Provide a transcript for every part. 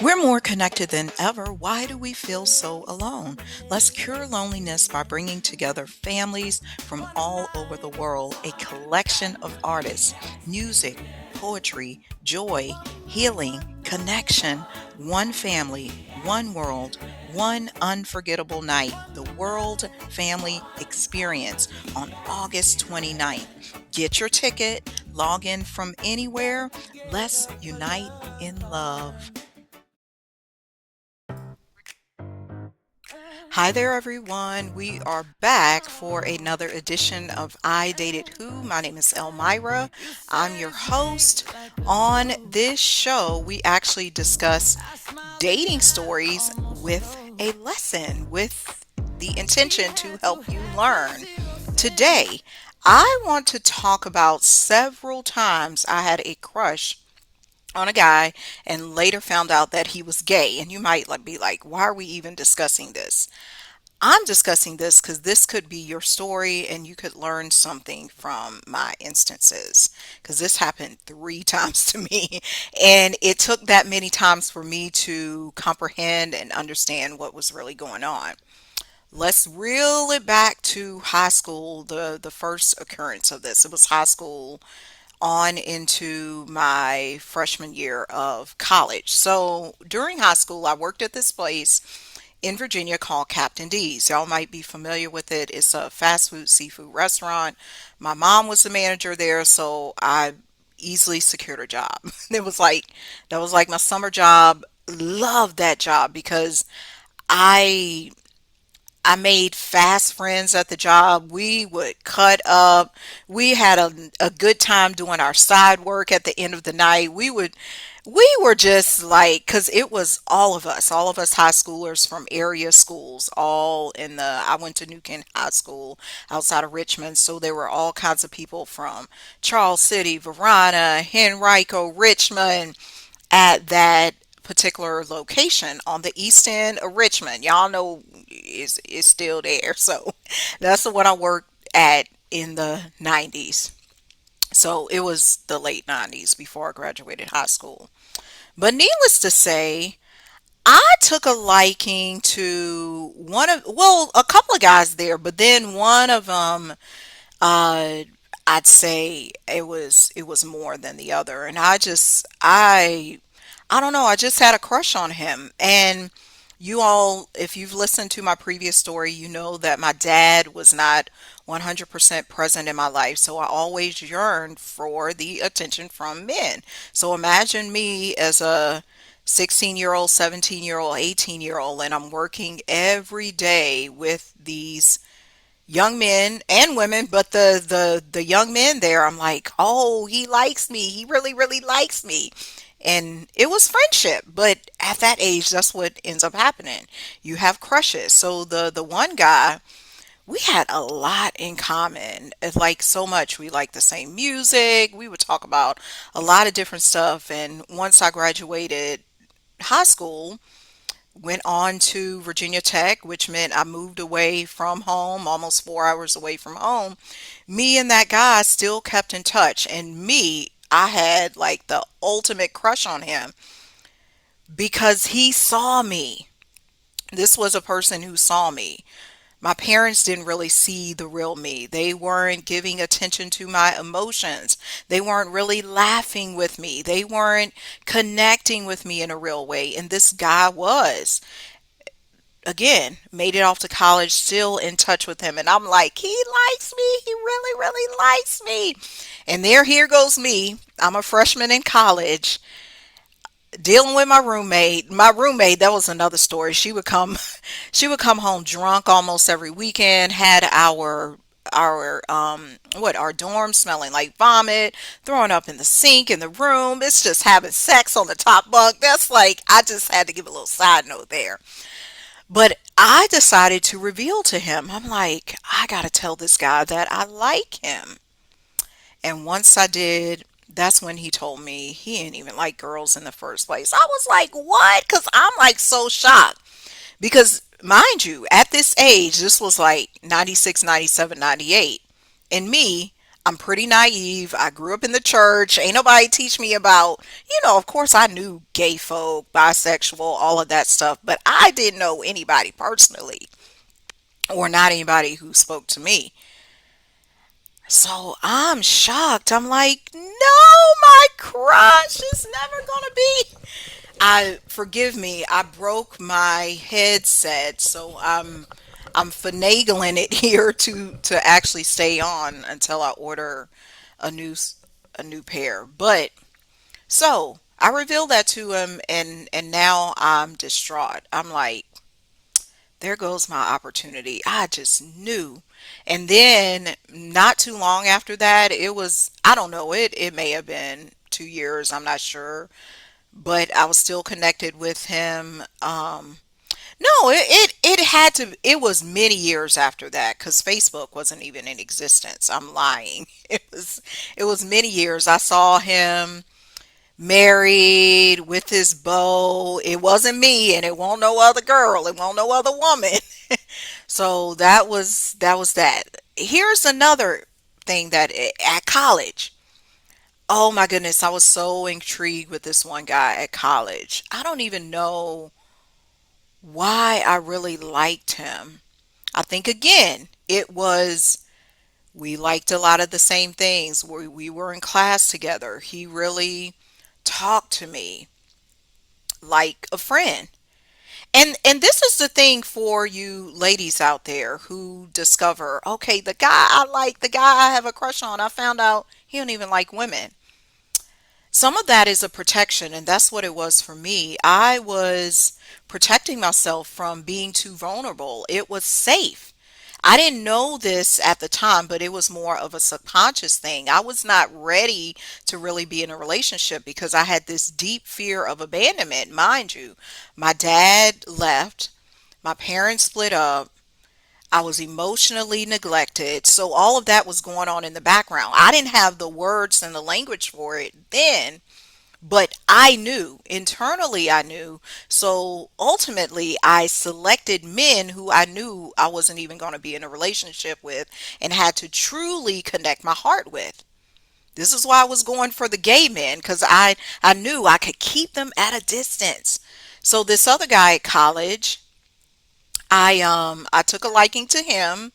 We're more connected than ever. Why do we feel so alone? Let's cure loneliness by bringing together families from all over the world, a collection of artists, music, poetry, joy, healing, connection, one family, one world, one unforgettable night, the World Family Experience on August 29th. Get your ticket, log in from anywhere. Let's unite in love. Hi there, everyone. We are back for another edition of I Dated Who. My name is Elmira. I'm your host. On this show, we actually discuss dating stories with a lesson, with the intention to help you learn. Today, I want to talk about several times I had a crush on a guy and later found out that he was gay. And you might be like, why are we even discussing this? I'm discussing this because this could be your story and you could learn something from my instances. Because this happened three times to me. And it took that many times for me to comprehend and understand what was really going on. Let's reel it back to high school, the first occurrence of this. It was high school on into my freshman year of college. So during high school, I worked at this place in Virginia called Captain D's. Y'all might be familiar with it. It's a fast food seafood restaurant. My mom was the manager there, so I easily secured a job. It was like that was like my summer job. Loved that job because I I made fast friends at the job. We would cut up. We had a good time doing our side work at the end of the night. We were just like, because it was all of us high schoolers from area schools, all in I went to New Kent High School outside of Richmond. So there were all kinds of people from Charles City, Verona, Henrico, Richmond, at that particular location on the east end of Richmond. Y'all know is still there. So that's the one I worked at in the 90s. So it was the late 90s before I graduated high school. But needless to say, I took a liking to a couple of guys there, but then one of them, uh, I'd say it was more than the other, and I don't know. I just had a crush on him. And you all, if you've listened to my previous story, you know that my dad was not 100% present in my life. So I always yearned for the attention from men. So imagine me as a 16-year-old, 17-year-old, 18-year-old, and I'm working every day with these young men and women, but the young men there, I'm like, oh, he likes me. He really, really likes me. And it was friendship, but at that age, that's what ends up happening. You have crushes. So the one guy, we had a lot in common. It's like so much. We liked the same music. We would talk about a lot of different stuff. And once I graduated high school, went on to Virginia Tech, which meant I moved away from home, almost 4 hours away from home. Me and that guy still kept in touch. And me, I had like the ultimate crush on him because he saw me. This was a person who saw me. My parents didn't really see the real me. They weren't giving attention to my emotions. They weren't really laughing with me. They weren't connecting with me in a real way. And this guy was. Again, made it off to college, still in touch with him. And I'm like, he likes me. He really, really likes me. And here goes me. I'm a freshman in college dealing with my roommate. My roommate, that was another story. She would come home drunk almost every weekend, had our dorm smelling like vomit, throwing up in the sink in the room. It's just having sex on the top bunk. That's like, I just had to give a little side note there. But I decided to reveal to him, I'm like, I gotta tell this guy that I like him. And once I did, that's when he told me he didn't even like girls in the first place. I was like, what? Because I'm like so shocked. Because mind you, at this age, this was like 96, 97, 98. And me, I'm pretty naive. I grew up in the church. Ain't nobody teach me about, of course I knew gay folk, bisexual, all of that stuff, but I didn't know anybody personally or not anybody who spoke to me. So I'm shocked. I'm like, no, my crush is never gonna be. I forgive me. I broke my headset, so I'm finagling it here to actually stay on until I order a new a new pair. But so I revealed that to him, and now I'm distraught. I'm like, there goes my opportunity. I just knew. And then not too long after that, it was, I don't know, it may have been 2 years, I'm not sure, but I was still connected with him. No, it had to, it was many years after that because Facebook wasn't even in existence. I'm lying. It was many years. I saw him married with his beau. It wasn't me, and it won't no other girl. It won't no other woman. So that was that. Here's another thing that at college. Oh my goodness, I was so intrigued with this one guy at college. I don't even know why I really liked him. I think again, it was we liked a lot of the same things. We were in class together. He really talked to me like a friend. And this is the thing for you ladies out there who discover, okay, the guy I like, the guy I have a crush on, I found out he don't even like women. Some of that is a protection, and that's what it was for me. I was protecting myself from being too vulnerable. It was safe. I didn't know this at the time, but it was more of a subconscious thing. I was not ready to really be in a relationship because I had this deep fear of abandonment. Mind you, my dad left, my parents split up, I was emotionally neglected. So all of that was going on in the background. I didn't have the words and the language for it then, but I knew internally, I knew. So ultimately, I selected men who I knew I wasn't even going to be in a relationship with and had to truly connect my heart with. This is why I was going for the gay men because I knew I could keep them at a distance. So this other guy at college, I took a liking to him.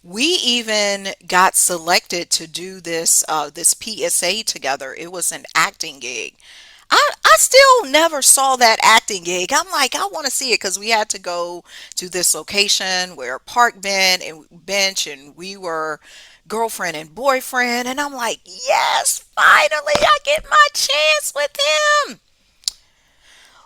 We even got selected to do this PSA together. It was an acting gig. I still never saw that acting gig. I'm like, I want to see it because we had to go to this location where park bench and we were girlfriend and boyfriend. And I'm like, yes, finally I get my chance with him.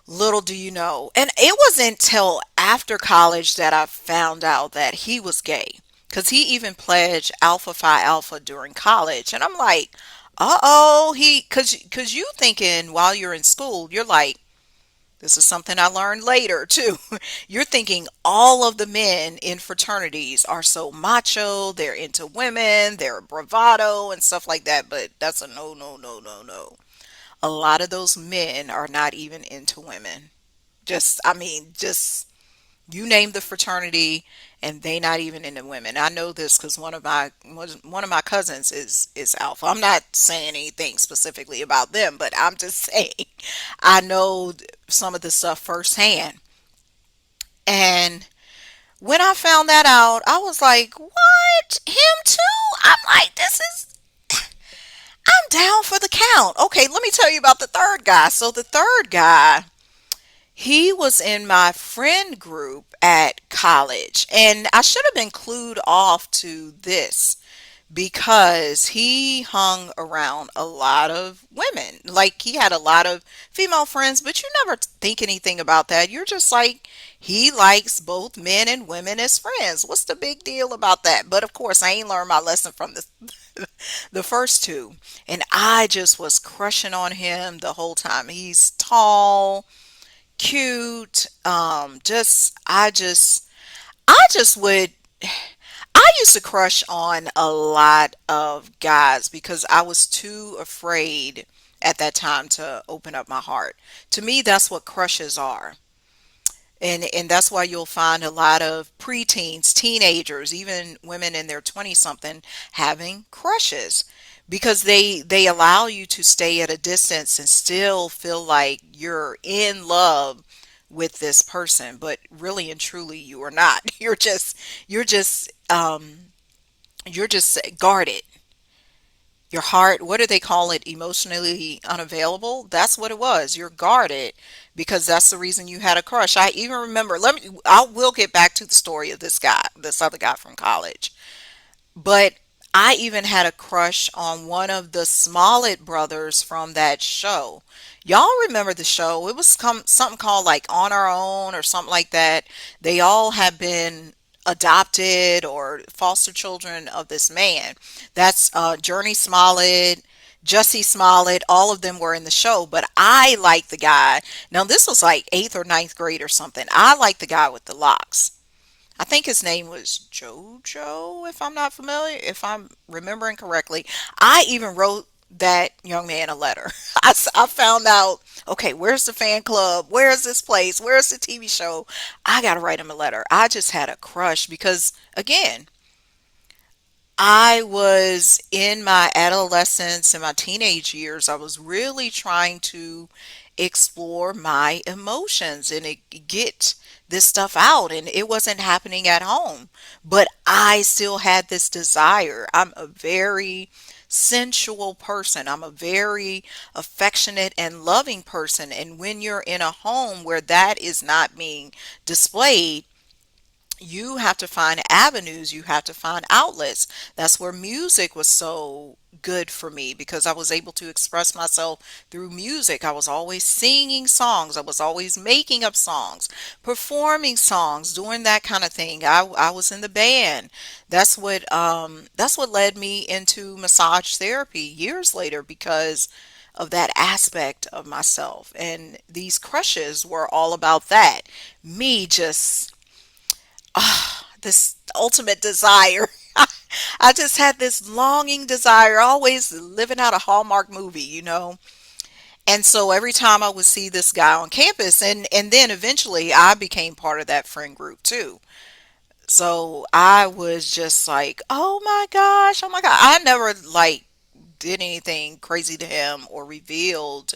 Little do you know. And it wasn't till after college that I found out that he was gay. Because he even pledged Alpha Phi Alpha during college. And I'm like, uh-oh, because you thinking while you're in school, you're like, this is something I learned later too. You're thinking all of the men in fraternities are so macho, they're into women, they're bravado and stuff like that. But that's a no, no, no, no, no. A lot of those men are not even into women. Just you name the fraternity and they not even into women. I know this because one of my cousins is alpha. I'm not saying anything specifically about them, but I'm just saying I know some of the stuff firsthand. And when I found that out, I was like, "What? Him too?" I'm like, "This is I'm down for the count." Okay, let me tell you about the third guy. So the third guy, he was in my friend group at college, and I should have been clued off to this because he hung around a lot of women. Like he had a lot of female friends, but you never think anything about that. You're just like, he likes both men and women as friends. What's the big deal about that? But of course, I ain't learned my lesson from the first two. And I just was crushing on him the whole time. He's tall, cute. I just would. I used to crush on a lot of guys because I was too afraid at that time to open up my heart. To me, that's what crushes are. And that's why you'll find a lot of preteens, teenagers, even women in their 20 something having crushes because they allow you to stay at a distance and still feel like you're in love with this person, but really and truly you are not. You're just you're just guarded. Your heart, what do they call it? Emotionally unavailable? That's what it was. You're guarded because that's the reason you had a crush. I even remember, I will get back to the story of this guy, this other guy from college. But I even had a crush on one of the Smollett brothers from that show. Y'all remember the show? It was something called like On Our Own or something like that. They all have been adopted or foster children of this man. That's Journey Smollett, Jussie Smollett, all of them were in the show, but I like the guy. Now, this was like eighth or ninth grade or something. I like the guy with the locks. I think his name was Jojo, if I'm not familiar, if I'm remembering correctly. I even wrote that young man a letter. I found out, okay, where's the fan club? Where's this place? Where's the TV show? I got to write him a letter. I just had a crush because, again, I was in my adolescence and my teenage years. I was really trying to explore my emotions and get this stuff out, and it wasn't happening at home. But I still had this desire. I'm a very sensual person, I'm a very affectionate and loving person. And when you're in a home where that is not being displayed, you have to find avenues, you have to find outlets. That's where music was so good for me because I was able to express myself through music. I was always singing songs, I was always making up songs, performing songs, doing that kind of thing. I was in the band. That's what led me into massage therapy years later because of that aspect of myself. And these crushes were all about that. Me just this ultimate desire. I just had this longing desire, always living out a Hallmark movie, you know. And so every time I would see this guy on campus, and then eventually I became part of that friend group too. So I was just like, oh my gosh, oh my God. I never like did anything crazy to him or revealed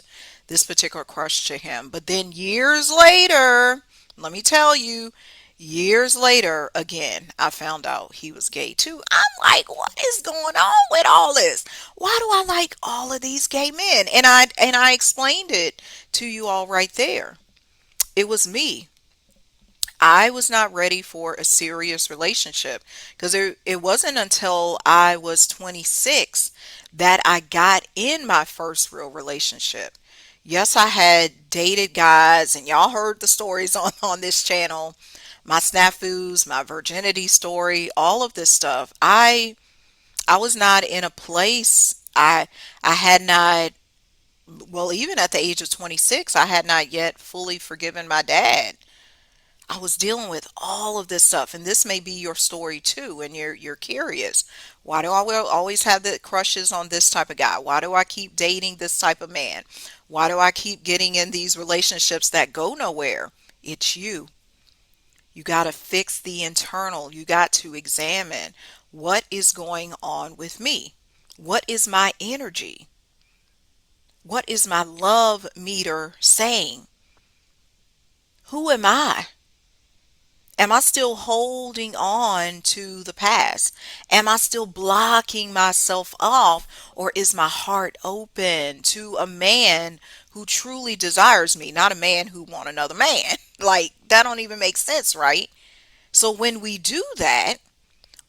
this particular crush to him. But then years later, let me tell you, years later, again, I found out he was gay too. I'm like, what is going on with all this? Why do I like all of these gay men? And I explained it to you all right there. It was me. I was not ready for a serious relationship because it wasn't until I was 26 that I got in my first real relationship. Yes, I had dated guys, and y'all heard the stories on this channel, my snafus, my virginity story, all of this stuff. I was not in a place. I had not, well, even at the age of 26, I had not yet fully forgiven my dad. I was dealing with all of this stuff, and this may be your story too, and you're curious. Why do I always have the crushes on this type of guy? Why do I keep dating this type of man? Why do I keep getting in these relationships that go nowhere? It's you. You got to fix the internal. You got to examine what is going on with me. What is my energy? What is my love meter saying? Who am I? Am I still holding on to the past? Am I still blocking myself off? Or is my heart open to a man who truly desires me, not a man who want another man? Like, that don't even make sense, right? So when we do that,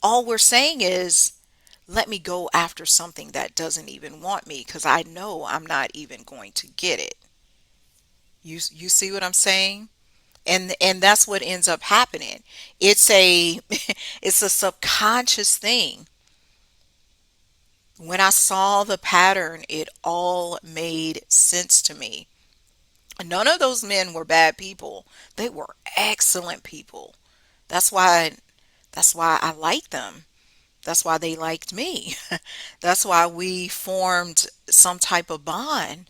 all we're saying is, let me go after something that doesn't even want me because I know I'm not even going to get it. You see what I'm saying? And that's what ends up happening. It's a it's a subconscious thing. When I saw the pattern, it all made sense to me. None of those men were bad people. They were excellent people. That's why I liked them. That's why they liked me. That's why we formed some type of bond.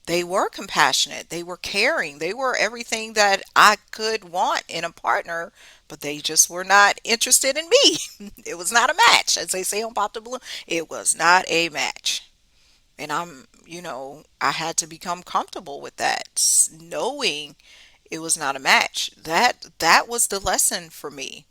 They were compassionate, they were caring, they were everything that I could want in a partner, but they just were not interested in me. It was not a match, as they say on Pop the Balloon. It was not a match. And I had to become comfortable with that, knowing it was not a match. That was the lesson for me,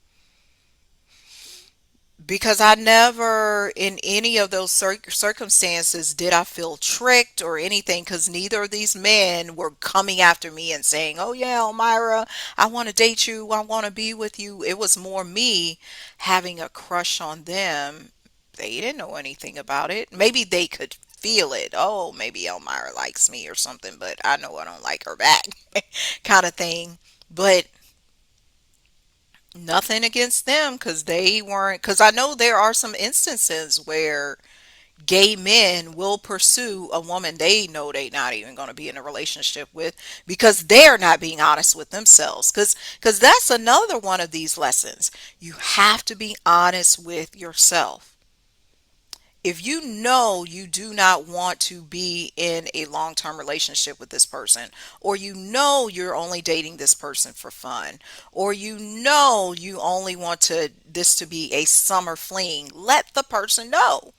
because I never, in any of those circumstances, did I feel tricked or anything, because neither of these men were coming after me and saying, "Oh yeah, Elmira, I want to date you, I want to be with you." It was more me having a crush on them. They didn't know anything about it. Maybe they could feel it. Oh, maybe Elmira likes me or something, but I know I don't like her back, kind of thing. But nothing against them, because they weren't, because I know there are some instances where gay men will pursue a woman they know they not even going to be in a relationship with, because they're not being honest with themselves, because that's another one of these lessons. You have to be honest with yourself. If you know you do not want to be in a long-term relationship with this person, or you know you're only dating this person for fun, or you know you only want to this to be a summer fling, let the person know.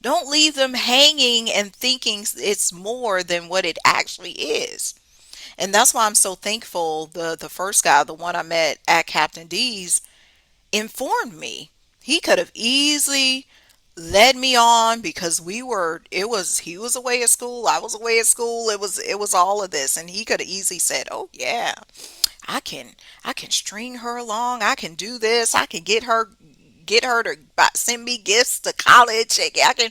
Don't leave them hanging and thinking it's more than what it actually is. And that's why I'm so thankful the first guy, the one I met at Captain D's, informed me. He could have easily led me on, because he was away at school, I was away at school, it was all of this, and he could have easily said, "Oh yeah, I can I can string her along, I can do this, I can get her to send me gifts to college. I can."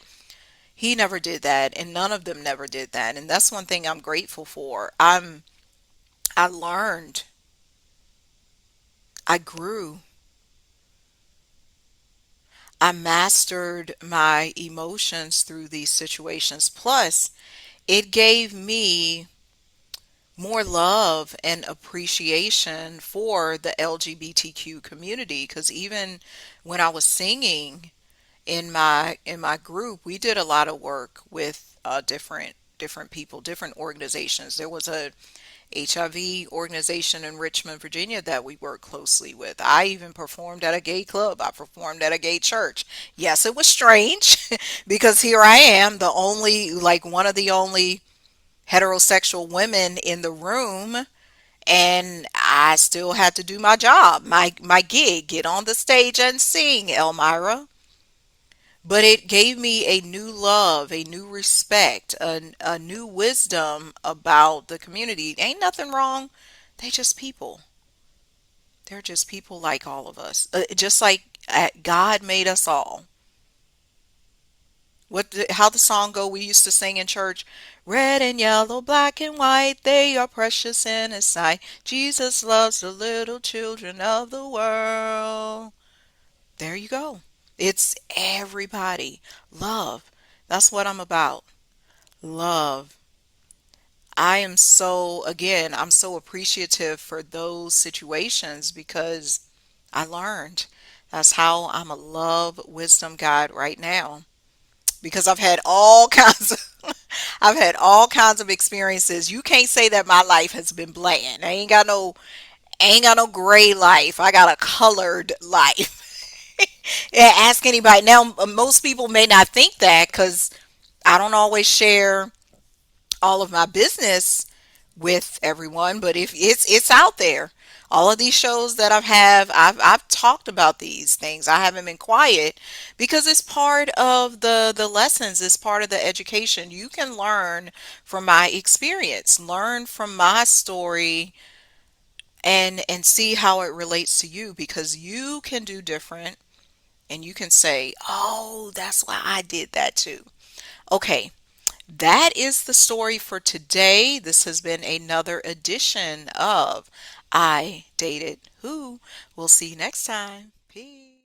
He never did that, and none of them never did that, and that's one thing I'm grateful for. I learned, I grew, I mastered my emotions through these situations. Plus, it gave me more love and appreciation for the LGBTQ community, because even when I was singing in my group, we did a lot of work with different people, different organizations. There was a HIV organization in Richmond, Virginia that we work closely with. I even performed at a gay club. I performed at a gay church. Yes, it was strange because here I am, the only, like one of the only heterosexual women in the room, and I still had to do my job, my gig, get on the stage and sing, Elmira. But it gave me a new love, a new respect, a new wisdom about the community. Ain't nothing wrong. They just people. They're just people like all of us. Just like God made us all. How the song go we used to sing in church? Red and yellow, black and white, they are precious in His sight. Jesus loves the little children of the world. There you go. It's everybody. Love. That's what I'm about. Love. I'm so appreciative for those situations, because I learned. That's how I'm a love wisdom guide right now. Because I've had all kinds of experiences. You can't say that my life has been bland. I ain't got no gray life. I got a colored life. Yeah, ask anybody. Now, most people may not think that, because I don't always share all of my business with everyone, but if it's out there. All of these shows that I've talked about these things. I haven't been quiet, because it's part of the lessons, it's part of the education. You can learn from my experience, learn from my story, and see how it relates to you, because you can do different, and you can say, "Oh, that's why I did that too." Okay, that is the story for today. This has been another edition of I Dated Who. We'll see you next time. Peace.